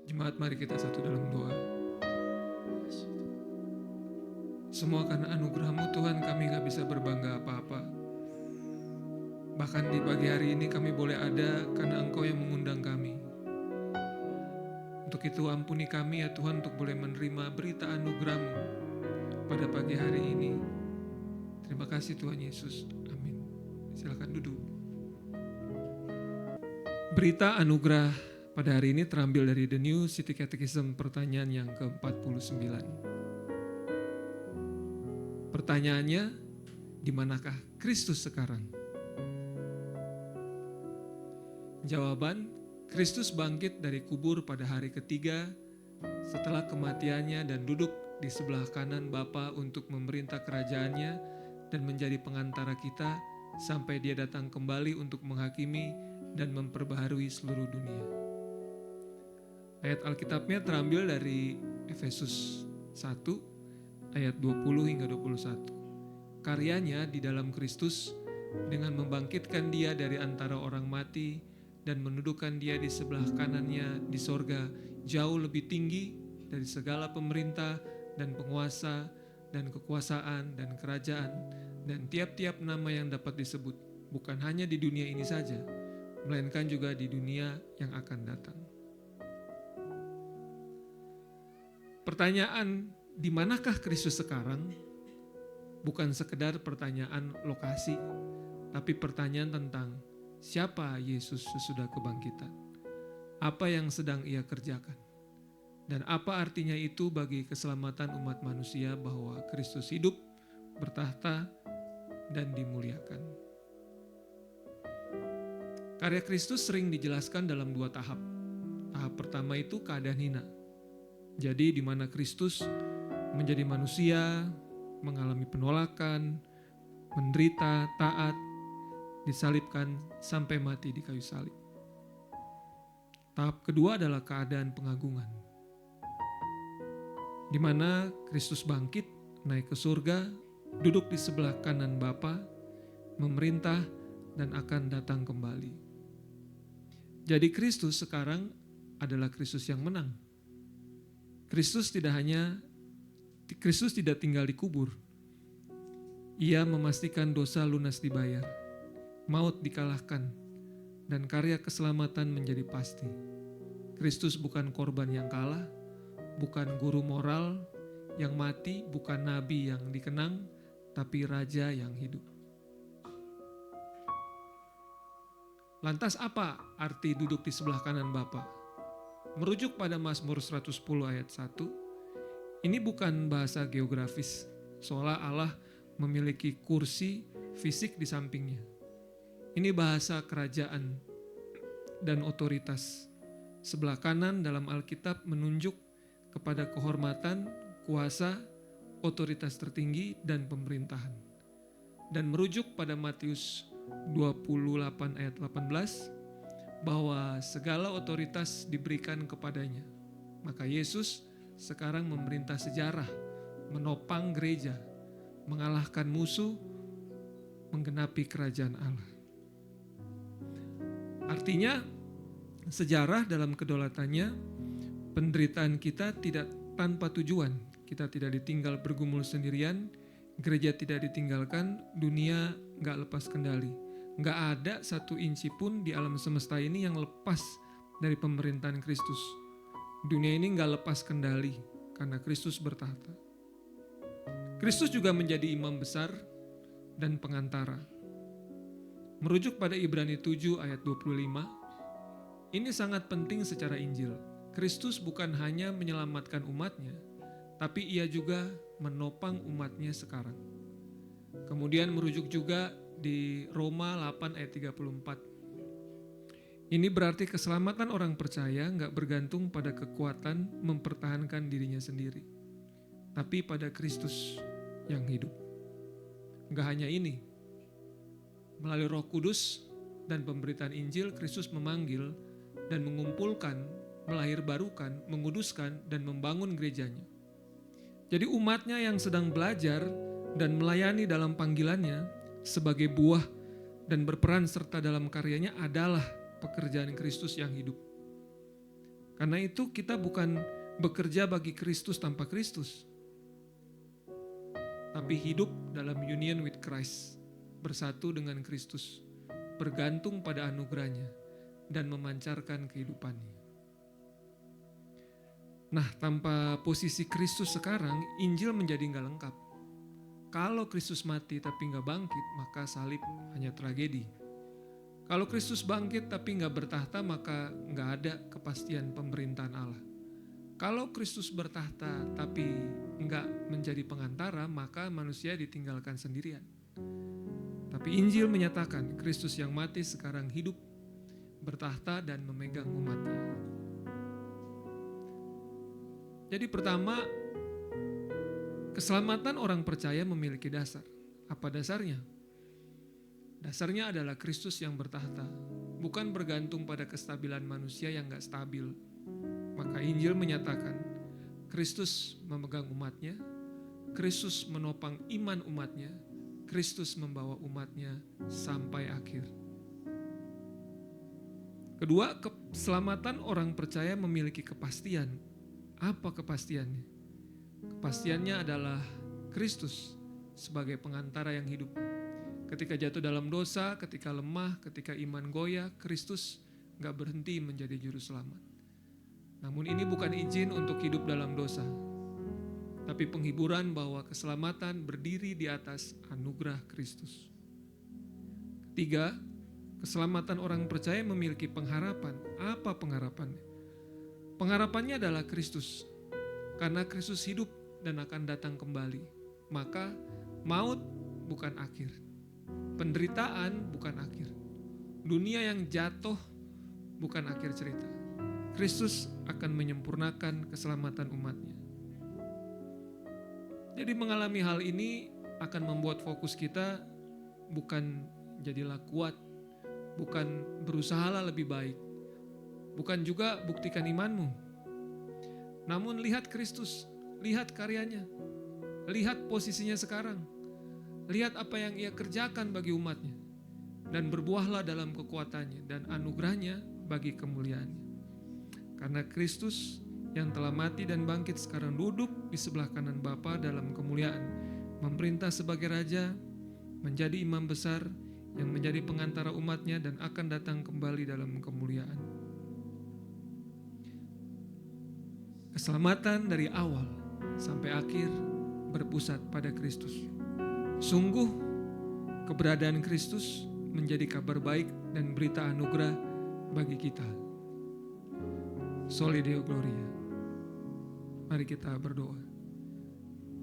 Jemaat, mari kita satu dalam doa. Semua karena anugerah-Mu Tuhan, kami gak bisa berbangga apa-apa. Bahkan di pagi hari ini kami boleh ada karena Engkau yang mengundang kami. Untuk itu ampuni kami ya Tuhan, untuk boleh menerima berita anugerah-Mu pada pagi hari ini. Terima kasih Tuhan Yesus. Amin. Silakan duduk. Berita anugerah pada hari ini terambil dari The New City Catechism, pertanyaan yang ke-49. Pertanyaannya, di manakah Kristus sekarang? Jawaban, Kristus bangkit dari kubur pada hari ketiga setelah kematiannya dan duduk di sebelah kanan Bapa untuk memerintah kerajaannya dan menjadi pengantara kita sampai Dia datang kembali untuk menghakimi dan memperbaharui seluruh dunia. Ayat Alkitabnya terambil dari Efesus 1 ayat 20 hingga 21. Karyanya di dalam Kristus dengan membangkitkan Dia dari antara orang mati dan mendudukan Dia di sebelah kanannya di sorga, jauh lebih tinggi dari segala pemerintah dan penguasa dan kekuasaan dan kerajaan dan tiap-tiap nama yang dapat disebut, bukan hanya di dunia ini saja, melainkan juga di dunia yang akan datang. Pertanyaan, di manakah Kristus sekarang? Bukan sekedar pertanyaan lokasi, tapi pertanyaan tentang siapa Yesus sesudah kebangkitan? Apa yang sedang Ia kerjakan? Dan apa artinya itu bagi keselamatan umat manusia bahwa Kristus hidup, bertahta, dan dimuliakan? Karya Kristus sering dijelaskan dalam dua tahap. Tahap pertama itu keadaan hina. Jadi di mana Kristus menjadi manusia, mengalami penolakan, menderita, taat, disalibkan sampai mati di kayu salib. Tahap kedua adalah keadaan pengagungan, di mana Kristus bangkit, naik ke surga, duduk di sebelah kanan Bapa, memerintah dan akan datang kembali. Jadi Kristus sekarang adalah Kristus yang menang. Kristus tidak tinggal dikubur. Ia memastikan dosa lunas dibayar, maut dikalahkan, dan karya keselamatan menjadi pasti. Kristus bukan korban yang kalah, bukan guru moral yang mati, bukan nabi yang dikenang, tapi raja yang hidup. Lantas apa arti duduk di sebelah kanan Bapa? Merujuk pada Mazmur 110 ayat 1, ini bukan bahasa geografis, seolah Allah memiliki kursi fisik di sampingnya. Ini bahasa kerajaan dan otoritas. Sebelah kanan dalam Alkitab menunjuk kepada kehormatan, kuasa, otoritas tertinggi, dan pemerintahan. Dan merujuk pada Matius 28 ayat 18, bahwa segala otoritas diberikan kepadanya. Maka Yesus sekarang memerintah sejarah, menopang gereja, mengalahkan musuh, menggenapi kerajaan Allah. Artinya, sejarah dalam kedaulatannya, penderitaan kita tidak tanpa tujuan. Kita tidak ditinggal bergumul sendirian, gereja tidak ditinggalkan, dunia gak lepas kendali. Gak ada satu inci pun di alam semesta ini yang lepas dari pemerintahan Kristus. Dunia ini gak lepas kendali karena Kristus bertahta. Kristus juga menjadi imam besar dan pengantara. Merujuk pada Ibrani 7 ayat 25, ini sangat penting secara Injil. Kristus bukan hanya menyelamatkan umatnya, tapi Ia juga menopang umatnya sekarang. Kemudian merujuk juga di Roma 8 ayat 34. Ini berarti keselamatan orang percaya gak bergantung pada kekuatan mempertahankan dirinya sendiri, tapi pada Kristus yang hidup. Gak hanya ini, melalui Roh Kudus dan pemberitaan Injil, Kristus memanggil dan mengumpulkan, melahirbarukan, menguduskan, dan membangun gerejanya. Jadi umatnya yang sedang belajar dan melayani dalam panggilannya sebagai buah dan berperan serta dalam karyanya adalah pekerjaan Kristus yang hidup. Karena itu kita bukan bekerja bagi Kristus tanpa Kristus, tapi hidup dalam union with Christ, bersatu dengan Kristus, bergantung pada anugerahnya, dan memancarkan kehidupannya. Nah, tanpa posisi Kristus sekarang, Injil menjadi gak lengkap. Kalau Kristus mati tapi gak bangkit, maka salib hanya tragedi. Kalau Kristus bangkit tapi gak bertahta, maka gak ada kepastian pemerintahan Allah. Kalau Kristus bertahta tapi gak menjadi pengantara, maka manusia ditinggalkan sendirian. Tapi Injil menyatakan Kristus yang mati sekarang hidup, bertahta dan memegang umatnya. Jadi pertama, keselamatan orang percaya memiliki dasar. Apa dasarnya? Dasarnya adalah Kristus yang bertahta, bukan bergantung pada kestabilan manusia yang gak stabil. Maka Injil menyatakan Kristus memegang umatnya, Kristus menopang iman umatnya, Kristus membawa umatnya sampai akhir. Kedua, keselamatan orang percaya memiliki kepastian. Apa kepastiannya? Kepastiannya adalah Kristus sebagai pengantara yang hidup. Ketika jatuh dalam dosa, ketika lemah, ketika iman goyah, Kristus gak berhenti menjadi juru selamat. Namun ini bukan izin untuk hidup dalam dosa, tapi penghiburan bahwa keselamatan berdiri di atas anugerah Kristus. Ketiga, keselamatan orang percaya memiliki pengharapan. Apa pengharapannya? Pengharapannya adalah Kristus. Karena Kristus hidup dan akan datang kembali, maka maut bukan akhir, penderitaan bukan akhir, dunia yang jatuh bukan akhir cerita. Kristus akan menyempurnakan keselamatan umatnya. Jadi mengalami hal ini akan membuat fokus kita bukan jadilah kuat, bukan berusahalah lebih baik, bukan juga buktikan imanmu. Namun lihat Kristus, lihat karyanya, lihat posisinya sekarang, lihat apa yang ia kerjakan bagi umatnya, dan berbuahlah dalam kekuatannya dan anugerahnya bagi kemuliaannya. Karena Kristus yang telah mati dan bangkit sekarang duduk di sebelah kanan Bapa dalam kemuliaan, memerintah sebagai Raja, menjadi imam besar yang menjadi pengantara umatnya dan akan datang kembali dalam kemuliaan. Keselamatan dari awal sampai akhir berpusat pada Kristus. Sungguh keberadaan Kristus menjadi kabar baik dan berita anugerah bagi kita. Soli Deo Gloria. Mari kita berdoa.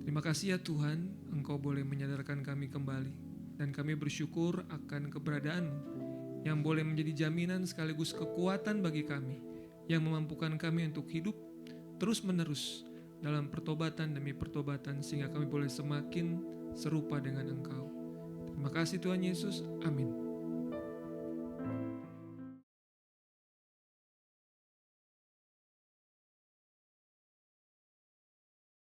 Terima kasih ya Tuhan, Engkau boleh menyadarkan kami kembali, dan kami bersyukur akan keberadaan-Mu yang boleh menjadi jaminan sekaligus kekuatan bagi kami, yang memampukan kami untuk hidup terus menerus dalam pertobatan demi pertobatan, sehingga kami boleh semakin serupa dengan Engkau. Terima kasih Tuhan Yesus, amin.